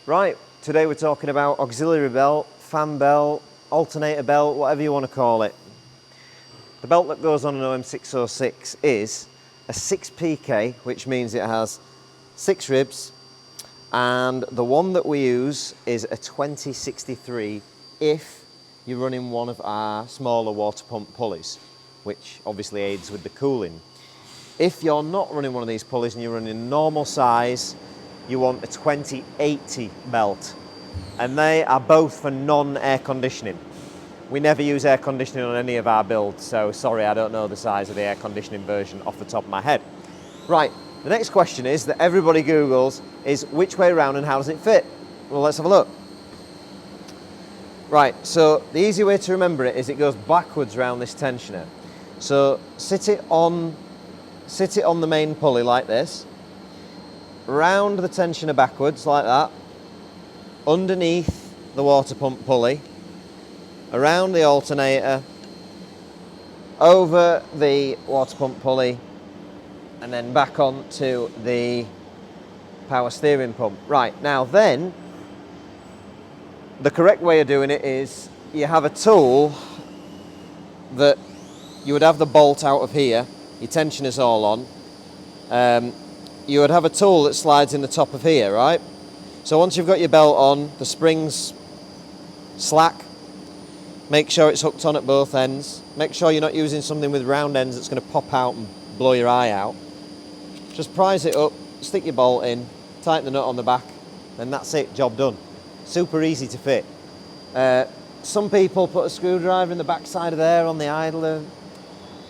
Right, today we're talking about auxiliary belt, fan belt, alternator belt, whatever you want to call it. The belt that goes on an OM606 is a 6PK, which means it has 6 ribs, and the one that we use is a 2063 if you're running one of our smaller water pump pulleys, which obviously aids with the cooling. If you're not running one of these pulleys and you're running normal size, you want a 2080 belt, and they are both for non-air conditioning. We never use air conditioning on any of our builds, so sorry, I don't know the size of the air conditioning version off the top of my head. Right, the next question is that everybody Googles is which way around and how does it fit? Well, let's have a look. Right, so the easy way to remember it is it goes backwards around this tensioner. So sit it on the main pulley like this, round the tensioner backwards like that, underneath the water pump pulley, around the alternator, over the water pump pulley, and then back onto the power steering pump. Right, now then, the correct way of doing it is you have a tool that you would have the bolt out of here, your tensioner's all on. You would have a tool that slides in the top of here, right? So once you've got your belt on, the springs slack, make sure it's hooked on at both ends. Make sure you're not using something with round ends that's going to pop out and blow your eye out. Just prise it up, stick your bolt in, tighten the nut on the back, and that's it, job done. Super easy to fit. Some people put a screwdriver in the back side of there on the idler.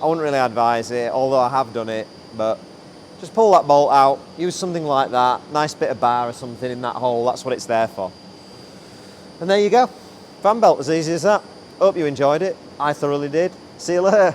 I wouldn't really advise it, although I have done it, but just pull that bolt out, use something like that, nice bit of bar or something in that hole, that's what it's there for. And there you go, fan belt, as easy as that. Hope you enjoyed it, I thoroughly did. See you later.